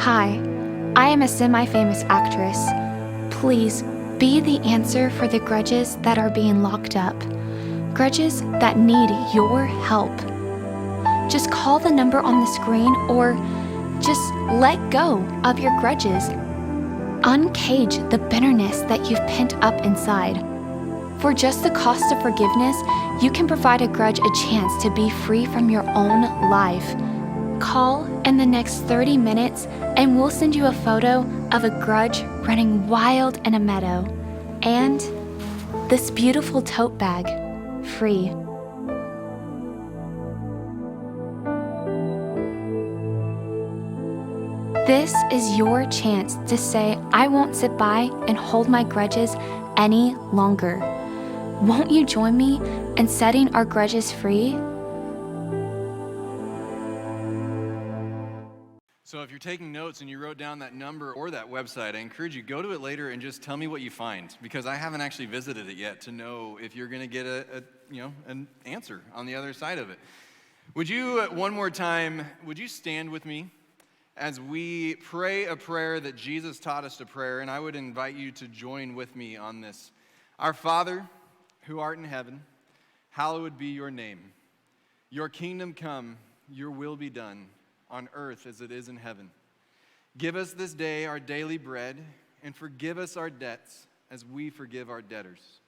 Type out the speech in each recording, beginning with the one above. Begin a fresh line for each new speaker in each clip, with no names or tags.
Hi, I am a semi-famous actress. Please be the answer for the grudges that are being locked up. Grudges that need your help. Just call the number on the screen or just let go of your grudges. Uncage the bitterness that you've pent up inside. For just the cost of forgiveness, you can provide a grudge a chance to be free from your own life. Call in the next 30 minutes and we'll send you a photo of a grudge running wild in a meadow and this beautiful tote bag, free. This is your chance to say, I won't sit by and hold my grudges any longer. Won't you join me in setting our grudges free?
So if you're taking notes and you wrote down that number or that website, I encourage you, go to it later and just tell me what you find, because I haven't actually visited it yet to know if you're going to get an answer on the other side of it. Would you, one more time, would you stand with me as we pray a prayer that Jesus taught us to pray, and I would invite you to join with me on this. Our Father, who art in heaven, hallowed be your name. Your kingdom come, your will be done, on earth as it is in heaven. Give us this day our daily bread, and forgive us our debts as we forgive our debtors.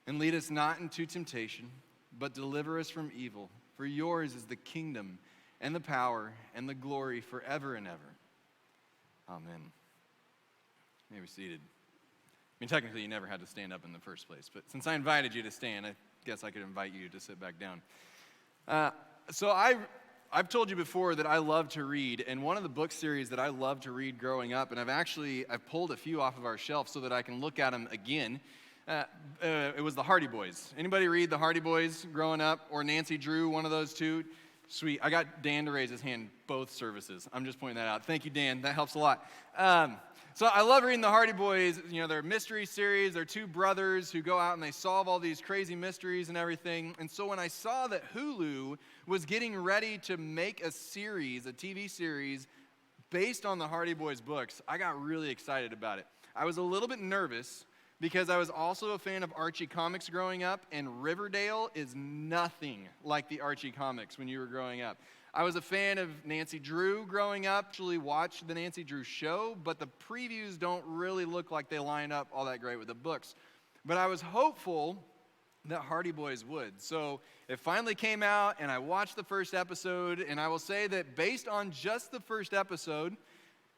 And lead us not into temptation, but deliver us from evil. For yours is the kingdom and the power and the glory forever and ever. Amen. You may be seated. I mean, technically you never had to stand up in the first place, but since I invited you to stand, I guess I could invite you to sit back down. I've told you before that I love to read, and one of the book series that I loved to read growing up, and I've pulled a few off of our shelf so that I can look at them again. It was the Hardy Boys. Anybody read the Hardy Boys growing up, or Nancy Drew, one of those two? Sweet. I got Dan to raise his hand both services. I'm just pointing that out. Thank you, Dan. That helps a lot. So I love reading the Hardy Boys. You know, they're a mystery series. They're two brothers who go out and they solve all these crazy mysteries and everything. And so when I saw that Hulu was getting ready to make a series, a TV series, based on the Hardy Boys books, I got really excited about it. I was a little bit nervous because I was also a fan of Archie comics growing up, and Riverdale is nothing like the Archie comics when you were growing up. I was a fan of Nancy Drew growing up, actually watched the Nancy Drew show, but the previews don't really look like they line up all that great with the books. But I was hopeful that Hardy Boys would. So it finally came out, and I watched the first episode, and I will say that based on just the first episode,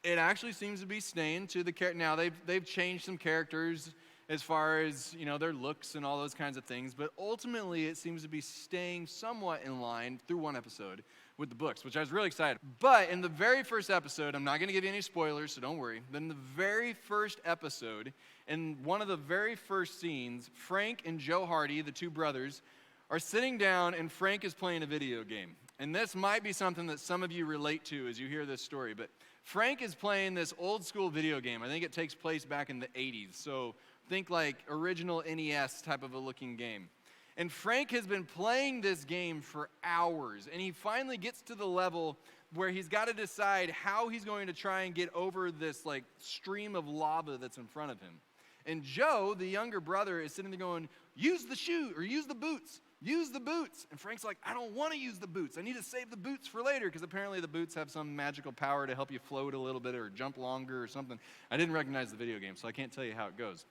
it actually seems to be staying to the character. Now, they've changed some characters as far as, you know, their looks and all those kinds of things, but ultimately it seems to be staying somewhat in line through one episode with the books, which I was really excited. But in the very first episode, I'm not going to give you any spoilers, so don't worry. But in the very first episode, in one of the very first scenes, Frank and Joe Hardy, the two brothers, are sitting down, and Frank is playing a video game. And this might be something that some of you relate to as you hear this story, but Frank is playing this old school video game. I think it takes place back in the 80s, so think like original NES type of a looking game. And Frank has been playing this game for hours, and he finally gets to the level where he's got to decide how he's going to try and get over this like stream of lava that's in front of him. And Joe, the younger brother, is sitting there going, use the shoe, or use the boots. Use the boots. And Frank's like, I don't want to use the boots. I need to save the boots for later, because apparently the boots have some magical power to help you float a little bit or jump longer or something. I didn't recognize the video game, so I can't tell you how it goes.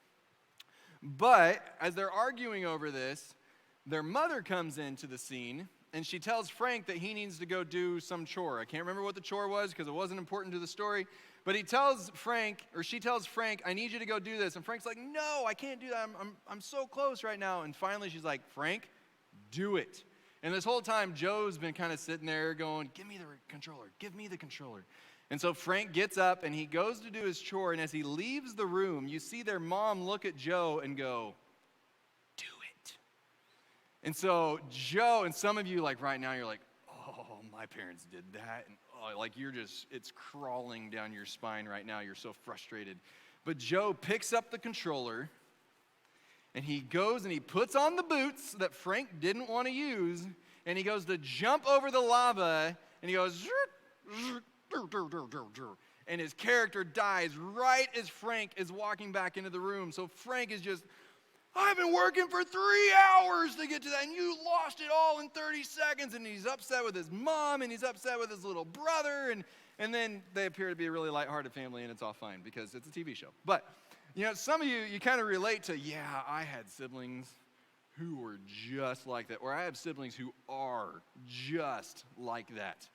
But as they're arguing over this, their mother comes into the scene, and she tells Frank that he needs to go do some chore. I can't remember what the chore was because it wasn't important to the story. But she tells Frank, I need you to go do this. And Frank's like, no, I can't do that. I'm so close right now. And finally she's like, Frank, do it. And this whole time, Joe's been kind of sitting there going, give me the controller, give me the controller. And so Frank gets up and he goes to do his chore, and as he leaves the room, you see their mom look at Joe and go, do it. And so Joe, and some of you like right now, you're like, oh, my parents did that. And oh, like it's crawling down your spine right now. You're so frustrated. But Joe picks up the controller, and he goes and he puts on the boots that Frank didn't want to use, and he goes to jump over the lava, and he goes, And his character dies right as Frank is walking back into the room. So Frank is just, I've been working for 3 hours to get to that, and you lost it all in 30 seconds. And he's upset with his mom, and he's upset with his little brother. And then they appear to be a really lighthearted family, and it's all fine because it's a TV show. But, some of you kind of relate to, yeah, I had siblings who were just like that. Or I have siblings who are just like that.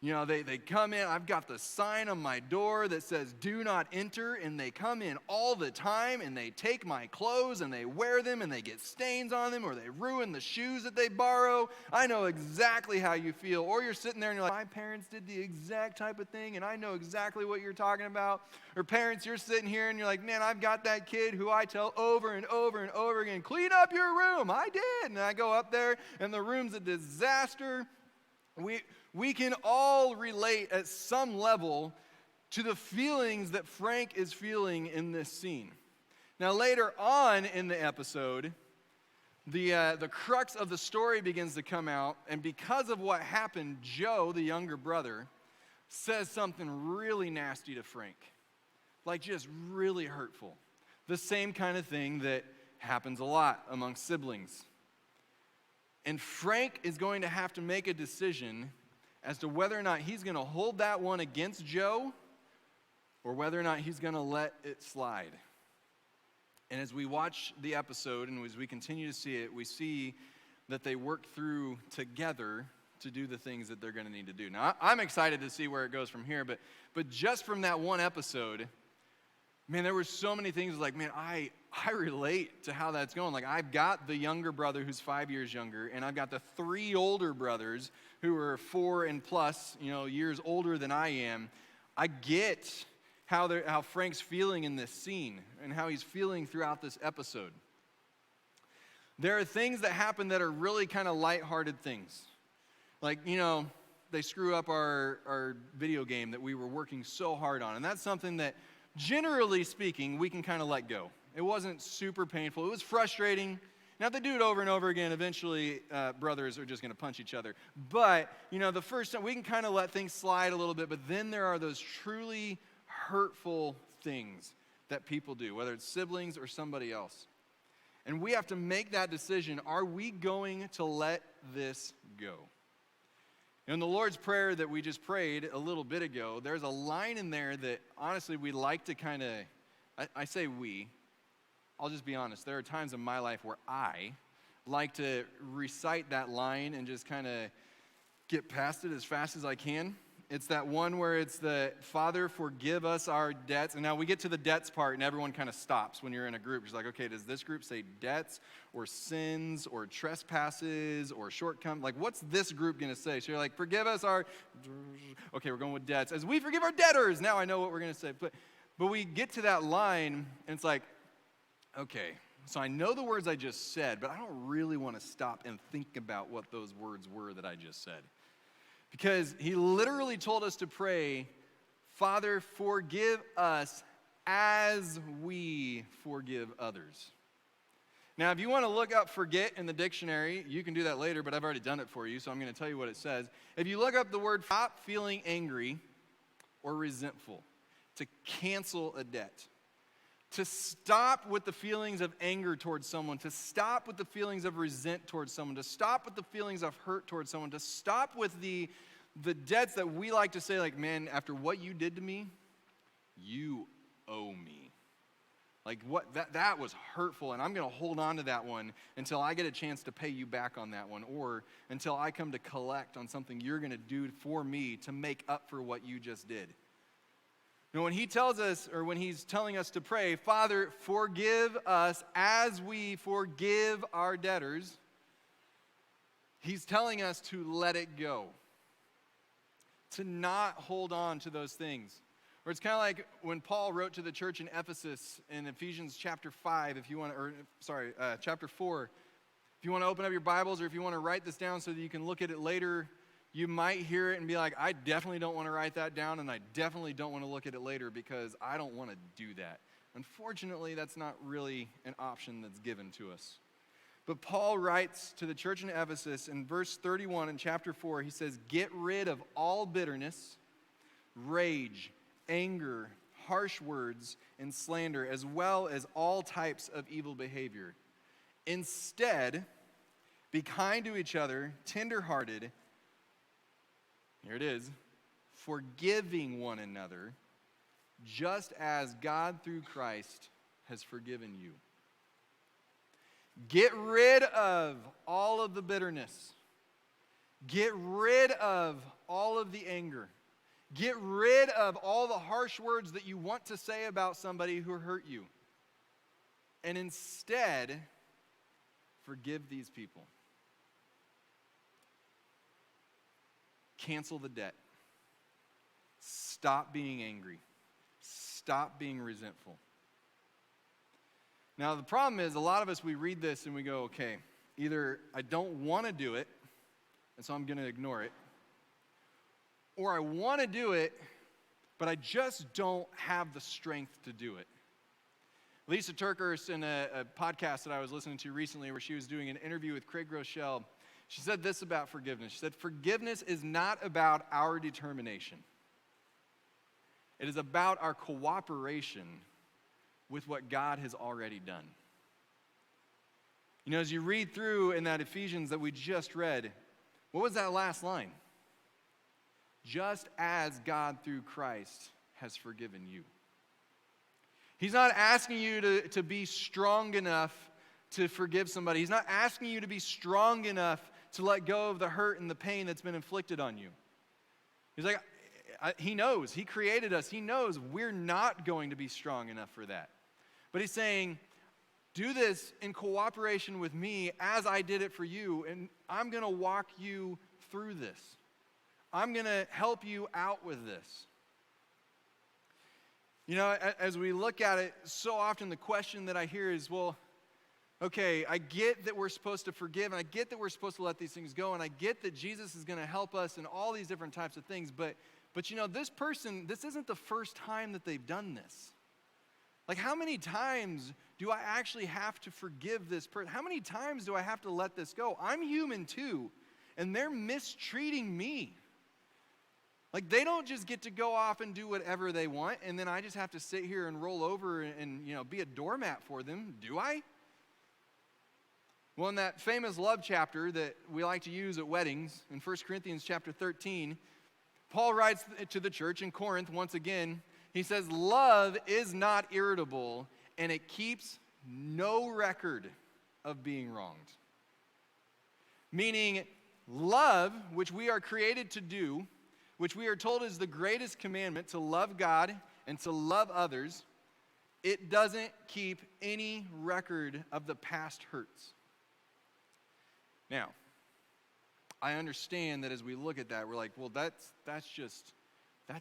They come in, I've got the sign on my door that says, do not enter, and they come in all the time, and they take my clothes, and they wear them, and they get stains on them, or they ruin the shoes that they borrow. I know exactly how you feel. Or you're sitting there, and you're like, my parents did the exact type of thing, and I know exactly what you're talking about. Or parents, you're sitting here, and you're like, man, I've got that kid who I tell over and over and over again, clean up your room. I did. And I go up there, and the room's a disaster. We can all relate at some level to the feelings that Frank is feeling in this scene. Now, later on in the episode, the crux of the story begins to come out, and because of what happened, Joe, the younger brother, says something really nasty to Frank, like just really hurtful. The same kind of thing that happens a lot among siblings. And Frank is going to have to make a decision as to whether or not he's going to hold that one against Joe or whether or not he's going to let it slide. And as we watch the episode and as we continue to see it, we see that they work through together to do the things that they're going to need to do. Now, I'm excited to see where it goes from here, but just from that one episode, man, there were so many things like, man, I relate to how that's going. Like, I've got the younger brother who's 5 years younger, and I've got the 3 older brothers who are 4 and plus, years older than I am. I get how Frank's feeling in this scene and how he's feeling throughout this episode. There are things that happen that are really kind of lighthearted things. Like, they screw up our video game that we were working so hard on, and that's something that, generally speaking, we can kind of let go. It wasn't super painful. It was frustrating. Now, if they do it over and over again, eventually brothers are just going to punch each other. But, the first time, we can kind of let things slide a little bit, but then there are those truly hurtful things that people do, whether it's siblings or somebody else. And we have to make that decision. Are we going to let this go? In the Lord's Prayer that we just prayed a little bit ago, there's a line in there that, honestly, we like to kind of, I say we, I'll just be honest, there are times in my life where I like to recite that line and just kind of get past it as fast as I can. It's that one where it's the, Father, forgive us our debts. And now we get to the debts part, and everyone kind of stops when you're in a group. It's like, okay, does this group say debts or sins or trespasses or shortcomings? Like, what's this group going to say? So you're like, forgive us our, okay, we're going with debts. As we forgive our debtors, now I know what we're going to say. But we get to that line, and it's like, okay, so I know the words I just said, but I don't really want to stop and think about what those words were that I just said. Because he literally told us to pray, Father, forgive us as we forgive others. Now, if you want to look up forget in the dictionary, you can do that later, but I've already done it for you, so I'm going to tell you what it says. If you look up the word stop feeling angry or resentful, to cancel a debt, to stop with the feelings of anger towards someone, to stop with the feelings of resent towards someone, to stop with the feelings of hurt towards someone, to stop with the debts that we like to say, like, man, after what you did to me, you owe me. Like, what that was hurtful, and I'm going to hold on to that one until I get a chance to pay you back on that one, or until I come to collect on something you're going to do for me to make up for what you just did. Now, when he tells us, or when he's telling us to pray, Father, forgive us as we forgive our debtors, he's telling us to let it go, to not hold on to those things. Or it's kind of like when Paul wrote to the church in Ephesus in Ephesians chapter 5, chapter 4. If you want to open up your Bibles, or if you want to write this down so that you can look at it later, you might hear it and be like, I definitely don't want to write that down, and I definitely don't want to look at it later because I don't want to do that. Unfortunately, that's not really an option that's given to us. But Paul writes to the church in Ephesus in verse 31 in chapter 4, he says, get rid of all bitterness, rage, anger, harsh words, and slander, as well as all types of evil behavior. Instead, be kind to each other, tender-hearted, here it is, forgiving one another, just as God through Christ has forgiven you. Get rid of all of the bitterness. Get rid of all of the anger. Get rid of all the harsh words that you want to say about somebody who hurt you. And instead, forgive these people. Cancel the debt. Stop being angry. Stop being resentful. Now, the problem is, a lot of us, we read this and we go, okay, either I don't want to do it, and so I'm going to ignore it, or I want to do it, but I just don't have the strength to do it. Lisa Turkhurst, in a podcast that I was listening to recently where she was doing an interview with Craig Groeschel, she said this about forgiveness. She said, forgiveness is not about our determination. It is about our cooperation with what God has already done. You know, as you read through in that Ephesians that we just read, what was that last line? Just as God through Christ has forgiven you. He's not asking you to be strong enough to forgive somebody. He's not asking you to be strong enough to let go of the hurt and the pain that's been inflicted on you. He's like, He knows. He created us. He knows we're not going to be strong enough for that. But he's saying, do this in cooperation with me as I did it for you, and I'm going to walk you through this. I'm going to help you out with this. You know, as we look at it, so often the question that I hear is, well, okay, I get that we're supposed to forgive, and I get that we're supposed to let these things go, and I get that Jesus is going to help us in all these different types of things, but you know, this person, this isn't the first time that they've done this. Like, how many times do I actually have to forgive this person? How many times do I have to let this go? I'm human too, and they're mistreating me. Like, they don't just get to go off and do whatever they want, and then I just have to sit here and roll over and you know, be a doormat for them. Do I? Well, in that famous love chapter that we like to use at weddings, in 1 Corinthians chapter 13, Paul writes to the church in Corinth once again. He says, love is not irritable, and it keeps no record of being wronged. Meaning, love, which we are created to do, which we are told is the greatest commandment, to love God and to love others, it doesn't keep any record of the past hurts. Now, I understand that as we look at that, we're like, well, that's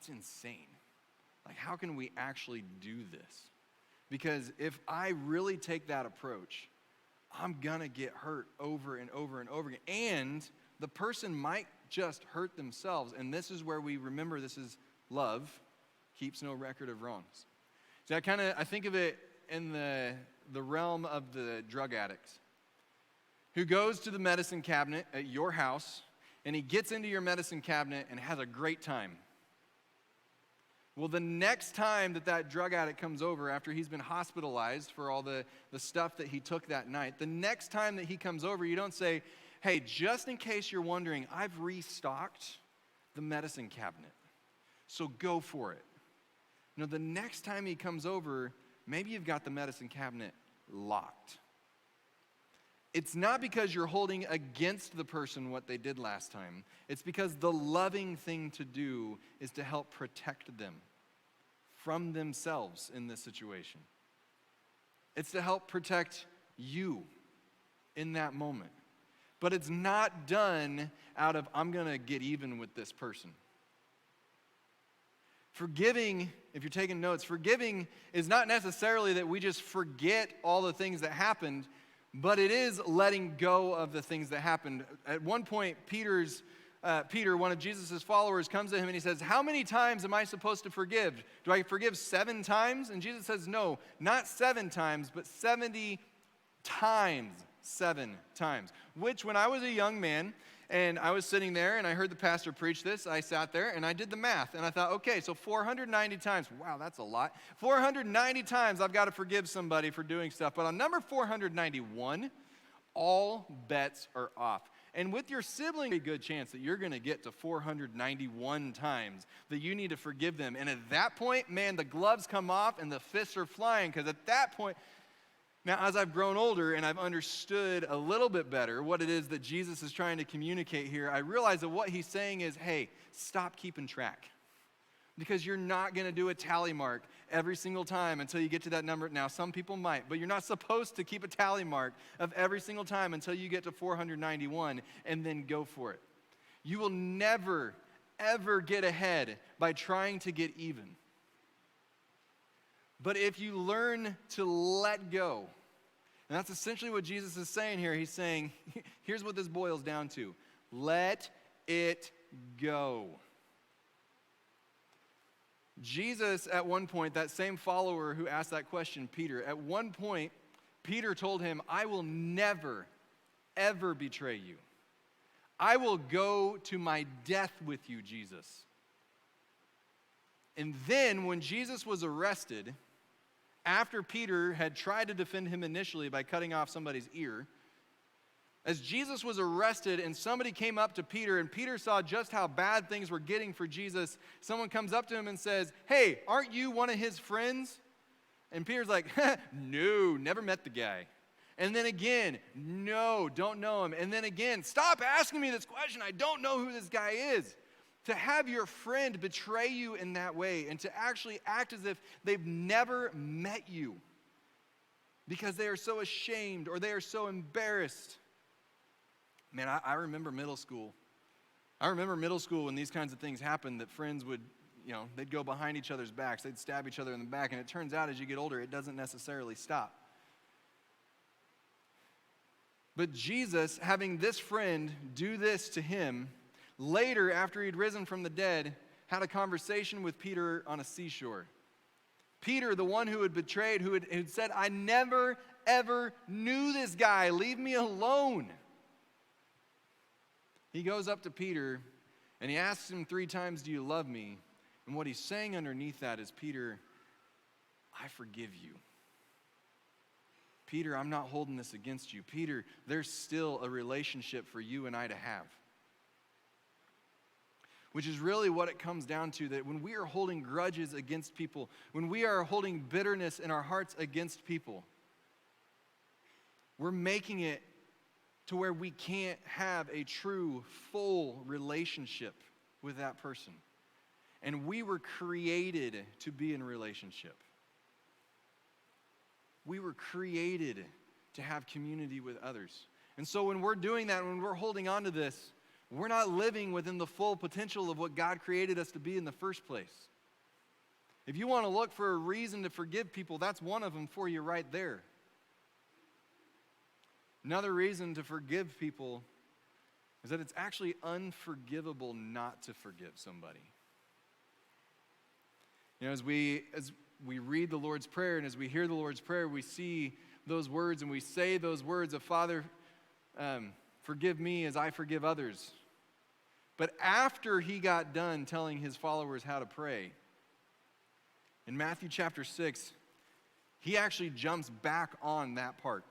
insane. Like, how can we actually do this? Because if I really take that approach, I'm gonna get hurt over and over and over again. And the person might just hurt themselves. And this is where we remember this is love, keeps no record of wrongs. So I think of it in the realm of the drug addicts who goes to the medicine cabinet at your house, and he gets into your medicine cabinet and has a great time. Well, the next time that drug addict comes over after he's been hospitalized for all the stuff that he took that night, the next time that he comes over, you don't say, hey, just in case you're wondering, I've restocked the medicine cabinet, so go for it. No, the next time he comes over, maybe you've got the medicine cabinet locked. It's not because you're holding against the person what they did last time. It's because the loving thing to do is to help protect them from themselves in this situation. It's to help protect you in that moment. But it's not done out of, I'm going to get even with this person. Forgiving, if you're taking notes, forgiving is not necessarily that we just forget all the things that happened, but it is letting go of the things that happened. At one point, Peter, one of Jesus' followers, comes to him and he says, how many times am I supposed to forgive? Do I forgive 7 times? And Jesus says, no, not 7 times, but 70 times 7 times. Which, when I was a young man and I was sitting there and I heard the pastor preach this, I sat there and I did the math. And I thought, okay, so 490 times. Wow, that's a lot. 490 times I've got to forgive somebody for doing stuff. But on number 491, all bets are off. And with your sibling, a good chance that you're going to get to 491 times that you need to forgive them. And at that point, man, the gloves come off and the fists are flying, because at that point, now as I've grown older and I've understood a little bit better what it is that Jesus is trying to communicate here, I realize that what he's saying is, hey, stop keeping track. Because you're not going to do a tally mark every single time until you get to that number. Now, some people might, but you're not supposed to keep a tally mark of every single time until you get to 491 and then go for it. You will never, ever get ahead by trying to get even. But if you learn to let go, and that's essentially what Jesus is saying here. He's saying, here's what this boils down to. Let it go. Jesus, at one point, that same follower who asked that question, Peter, at one point, Peter told him, I will never, ever betray you. I will go to my death with you, Jesus. And then when Jesus was arrested, after Peter had tried to defend him initially by cutting off somebody's ear, as Jesus was arrested and somebody came up to Peter and Peter saw just how bad things were getting for Jesus, someone comes up to him and says, hey, aren't you one of his friends? And Peter's like, no, never met the guy. And then again, no, don't know him. And then again, stop asking me this question. I don't know who this guy is. To have your friend betray you in that way and to actually act as if they've never met you because they are so ashamed or they are so embarrassed. Man, I remember middle school. I remember middle school when these kinds of things happened, that friends would, they'd go behind each other's backs. They'd stab each other in the back. And it turns out as you get older, it doesn't necessarily stop. But Jesus, having this friend do this to him, later, after he'd risen from the dead, had a conversation with Peter on a seashore. Peter, the one who had betrayed, who had said, I never, ever knew this guy. Leave me alone. He goes up to Peter and he asks him 3 times, do you love me? And what he's saying underneath that is, Peter, I forgive you. Peter, I'm not holding this against you. Peter, there's still a relationship for you and I to have. Which is really what it comes down to, that when we are holding grudges against people, when we are holding bitterness in our hearts against people, we're making it to where we can't have a true, full relationship with that person. And we were created to be in a relationship. We were created to have community with others. And so when we're doing that, when we're holding on to this, we're not living within the full potential of what God created us to be in the first place. If you want to look for a reason to forgive people, that's one of them for you right there. Another reason to forgive people is that it's actually unforgivable not to forgive somebody. As we read the Lord's Prayer and as we hear the Lord's Prayer, we see those words and we say those words of, Father, forgive me as I forgive others. But after he got done telling his followers how to pray, in Matthew chapter 6, he actually jumps back on that part.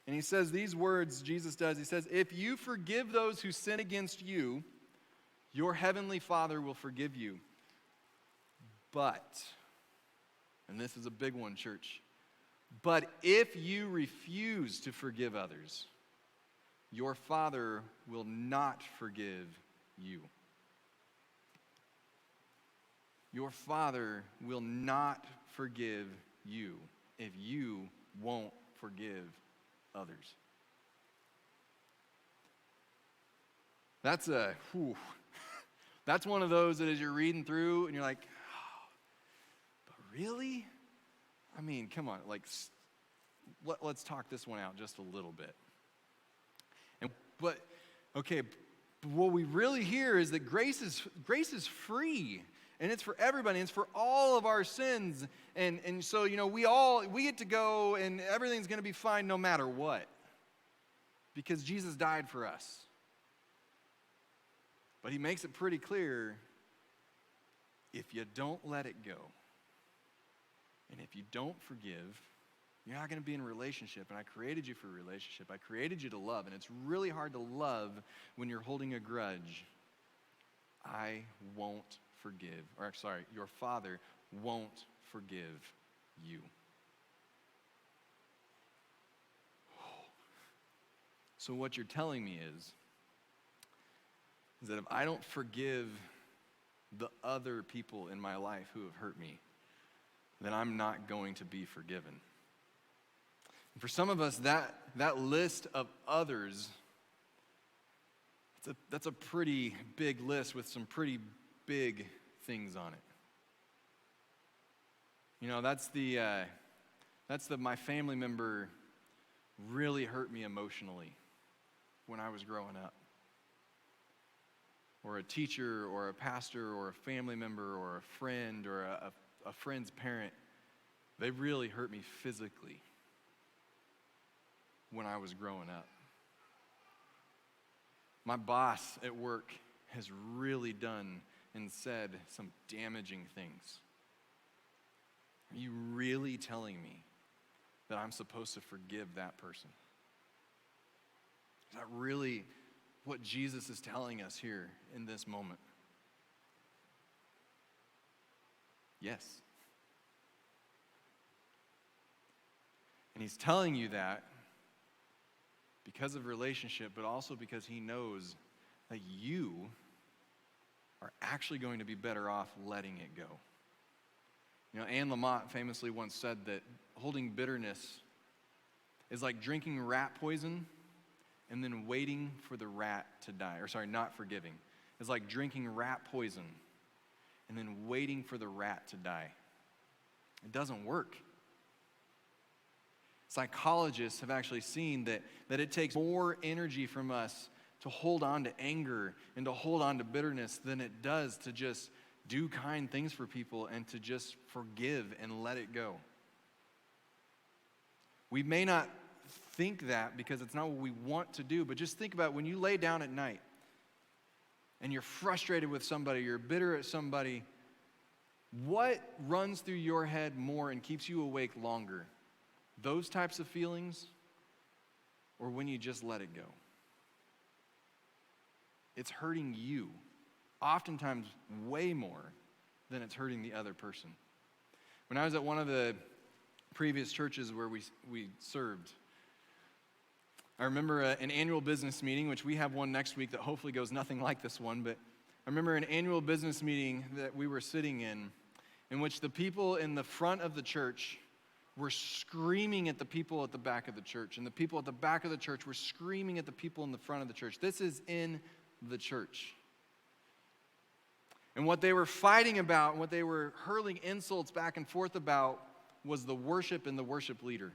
And he says these words, Jesus does, he says, if you forgive those who sin against you, your heavenly Father will forgive you. But, and this is a big one, church, but if you refuse to forgive others, your Father will not forgive you. Your Father will not forgive you if you won't forgive others. That's one of those that as you're reading through and you're like, oh, but really? I mean, come on, let's talk this one out just a little bit. But what we really hear is that grace is free, and it's for everybody, and it's for all of our sins, and so we get to go, and everything's going to be fine no matter what. because Jesus died for us. But he makes it pretty clear, if you don't let it go, and if you don't forgive, you're not going to be in a relationship. And I created you for a relationship. I created you to love. And it's really hard to love when you're holding a grudge. I won't forgive. Your Father won't forgive you. So what you're telling me is that if I don't forgive the other people in my life who have hurt me, then I'm not going to be forgiven. And for some of us, that list of others, that's a pretty big list with some pretty big things on it. You know, that's the my family member really hurt me emotionally when I was growing up. Or a teacher, or a pastor, or a family member, or a friend, or a friend's parent, they really hurt me physically when I was growing up. My boss at work has really done and said some damaging things. Are you really telling me that I'm supposed to forgive that person? Is that really what Jesus is telling us here in this moment? Yes. And he's telling you that because of relationship, but also because he knows that you are actually going to be better off letting it go. You know, Anne Lamott famously once said that holding bitterness is like drinking rat poison and then waiting for the rat to die. Not forgiving. It's like drinking rat poison and then waiting for the rat to die. It doesn't work. Psychologists have actually seen that it takes more energy from us to hold on to anger and to hold on to bitterness than it does to just do kind things for people and to just forgive and let it go. We may not think that because it's not what we want to do, but just think about when you lay down at night and you're frustrated with somebody, you're bitter at somebody, what runs through your head more and keeps you awake longer? Those types of feelings, or when you just let it go? It's hurting you, oftentimes way more than it's hurting the other person. When I was at one of the previous churches where we served, I remember an annual business meeting, which we have one next week that hopefully goes nothing like this one, but I remember an annual business meeting that we were sitting in which the people in the front of the church were screaming at the people at the back of the church, and the people at the back of the church were screaming at the people in the front of the church. This is in the church. And what they were fighting about, what they were hurling insults back and forth about, was the worship and the worship leader.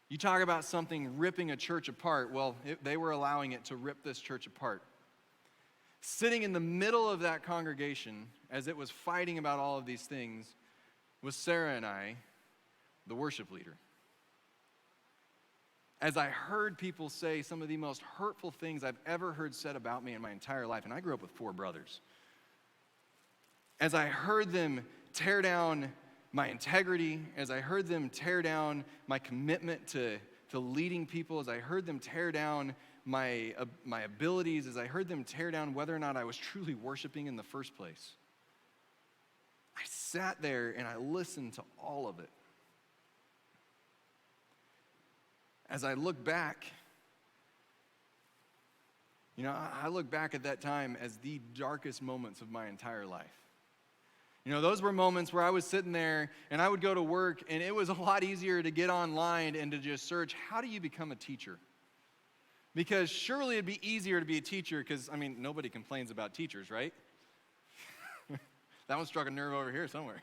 You talk about something ripping a church apart, well, they were allowing it to rip this church apart. Sitting in the middle of that congregation, as it was fighting about all of these things, was Sarah and I, the worship leader. As I heard people say some of the most hurtful things I've ever heard said about me in my entire life, and I grew up with 4 brothers. As I heard them tear down my integrity, as I heard them tear down my commitment to leading people, as I heard them tear down my abilities, as I heard them tear down whether or not I was truly worshiping in the first place, I sat there and I listened to all of it. As I look back, I look back at that time as the darkest moments of my entire life. Those were moments where I was sitting there and I would go to work, and it was a lot easier to get online and to just search, how do you become a teacher? Because surely it'd be easier to be a teacher because, nobody complains about teachers, right? That one struck a nerve over here somewhere.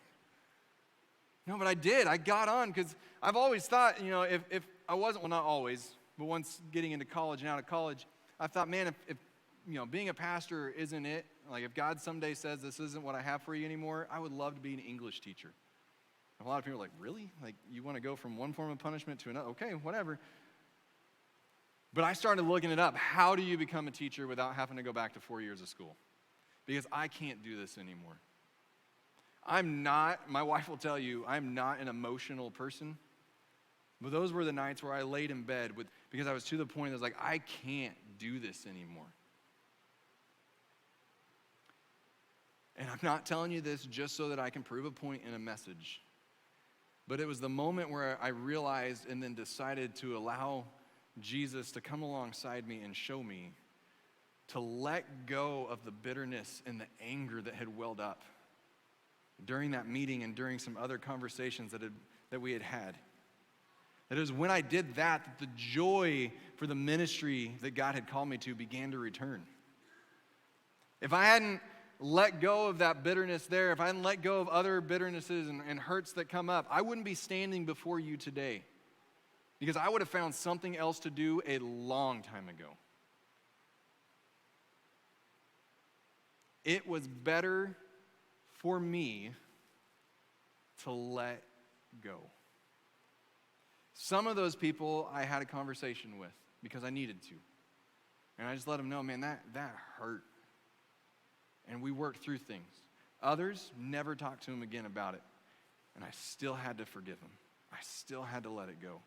No, but I did. I got on because I've always thought, if I wasn't, well, not always, but once getting into college and out of college, I thought, man, if being a pastor isn't it, like if God someday says this isn't what I have for you anymore, I would love to be an English teacher. And a lot of people are like, really? Like, you want to go from one form of punishment to another? Okay, whatever. But I started looking it up. How do you become a teacher without having to go back to 4 years of school? Because I can't do this anymore. My wife will tell you, I'm not an emotional person. But those were the nights where I laid in bed because I was to the point that I was like, I can't do this anymore. And I'm not telling you this just so that I can prove a point in a message. But it was the moment where I realized and then decided to allow Jesus to come alongside me and show me to let go of the bitterness and the anger that had welled up during that meeting and during some other conversations that we had had. That it was when I did that the joy for the ministry that God had called me to began to return. If I hadn't let go of that bitterness there, if I hadn't let go of other bitternesses and hurts that come up, I wouldn't be standing before you today, because I would have found something else to do a long time ago. It was better for me to let go. Some of those people I had a conversation with because I needed to. And I just let them know, man, that hurt. And we worked through things. Others, never talked to them again about it. And I still had to forgive them. I still had to let it go.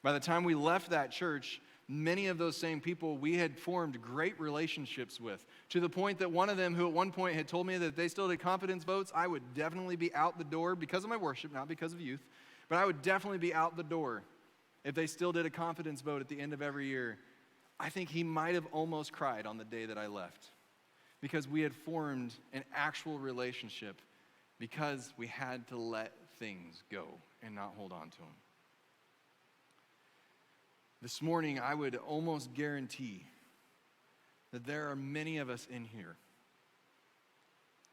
By the time we left that church, many of those same people we had formed great relationships with, to the point that one of them, who at one point had told me that they still did confidence votes, I would definitely be out the door because of my worship, not because of youth, but I would definitely be out the door if they still did a confidence vote at the end of every year. I think he might have almost cried on the day that I left, because we had formed an actual relationship because we had to let things go and not hold on to them. This morning, I would almost guarantee that there are many of us in here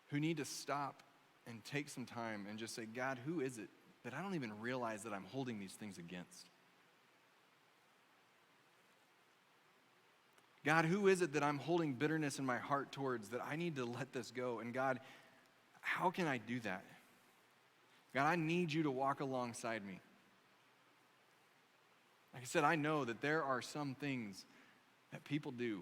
who need to stop and take some time and just say, God, who is it that I don't even realize that I'm holding these things against? God, who is it that I'm holding bitterness in my heart towards that I need to let this go? And God, how can I do that? God, I need you to walk alongside me. Like I said, I know that there are some things that people do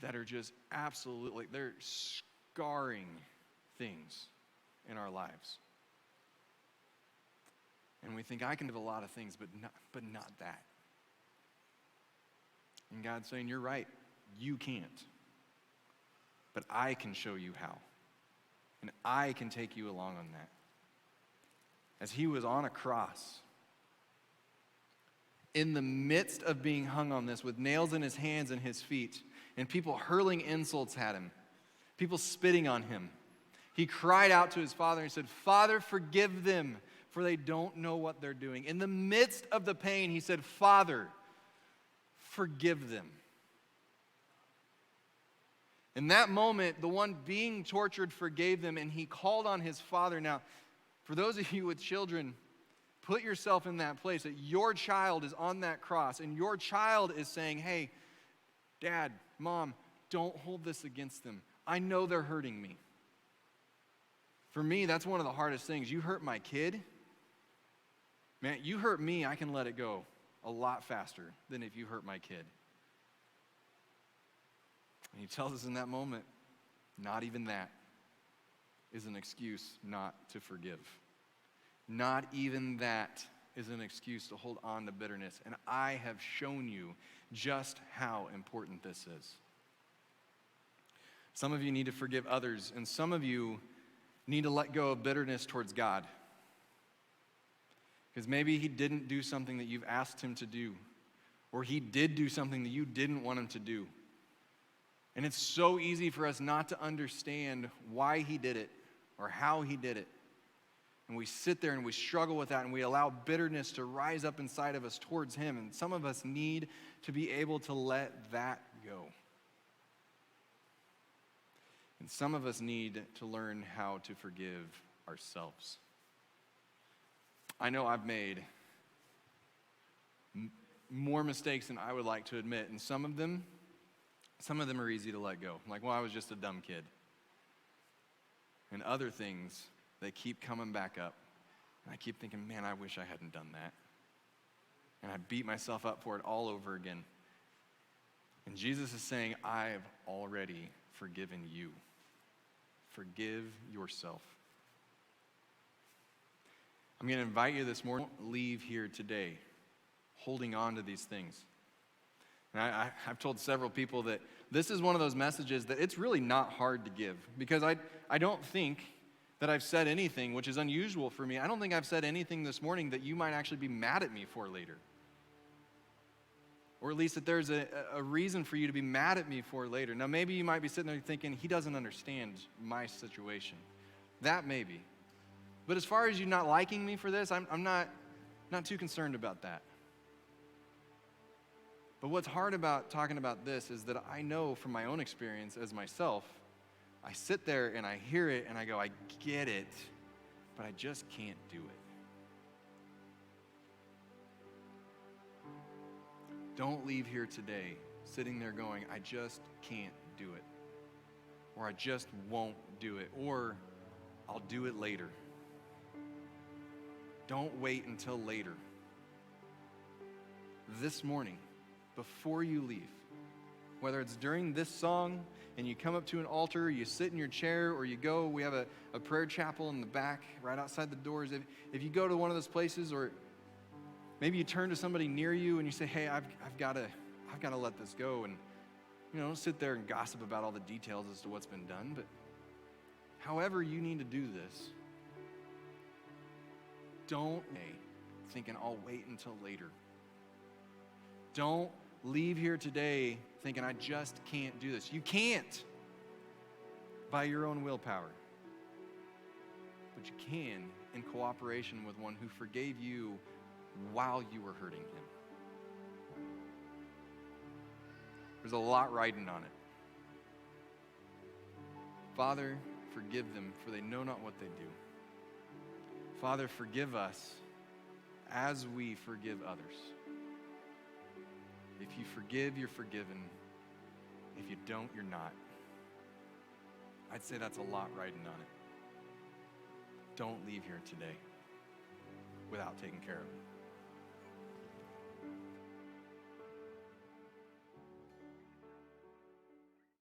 that are just absolutely, they're scarring things in our lives. And we think, I can do a lot of things, but not that. And God's saying, you're right, you can't. But I can show you how. And I can take you along on that. As he was on a cross, in the midst of being hung on this with nails in his hands and his feet, and people hurling insults at him, people spitting on him, he cried out to his Father and said, Father, forgive them, for they don't know what they're doing. In the midst of the pain, he said, Father, forgive them. In that moment, the one being tortured forgave them, and he called on his Father. Now, for those of you with children, put yourself in that place, that your child is on that cross, and your child is saying, hey, Dad, Mom, don't hold this against them. I know they're hurting me. For me, that's one of the hardest things. You hurt my kid, man, you hurt me, I can let it go a lot faster than if you hurt my kid. And he tells us in that moment, not even that is an excuse not to forgive. Not even that is an excuse to hold on to bitterness. And I have shown you just how important this is. Some of you need to forgive others, and some of you need to let go of bitterness towards God. Because maybe he didn't do something that you've asked him to do, or he did do something that you didn't want him to do. And it's so easy for us not to understand why he did it or how he did it. And we sit there and we struggle with that, and we allow bitterness to rise up inside of us towards him. And some of us need to be able to let that go. And some of us need to learn how to forgive ourselves. I know I've made more mistakes than I would like to admit, and some of them are easy to let go. Like, well, I was just a dumb kid. And other things, they keep coming back up. And I keep thinking, man, I wish I hadn't done that. and I beat myself up for it all over again. And Jesus is saying, I've already forgiven you. Forgive yourself. I'm going to invite you this morning, don't leave here today holding on to these things. And I've told several people that this is one of those messages that it's really not hard to give, because I don't think that I've said anything, which is unusual for me. I don't think I've said anything this morning that you might actually be mad at me for later. Or at least that there's a reason for you to be mad at me for later. Now, maybe you might be sitting there thinking, he doesn't understand my situation. That may be. But as far as you not liking me for this, I'm not too concerned about that. But what's hard about talking about this is that I know from my own experience as myself, I sit there and I hear it and I go, I get it, but I just can't do it. Don't leave here today sitting there going, I just can't do it. Or I just won't do it. Or I'll do it later. Don't wait until later. This morning, before you leave, whether it's during this song and you come up to an altar, you sit in your chair, or you go, we have a prayer chapel in the back right outside the doors. If you go to one of those places, or maybe you turn to somebody near you and you say, hey, I've got to let this go. And don't sit there and gossip about all the details as to what's been done. But however you need to do this, don't thinking I'll wait until later. Don't leave here today thinking I just can't do this. You can't by your own willpower. But you can in cooperation with one who forgave you while you were hurting him. There's a lot riding on it. Father, forgive them, for they know not what they do. Father, forgive us as we forgive others. If you forgive, you're forgiven. If you don't, you're not. I'd say that's a lot riding on it. Don't leave here today without taking care of it.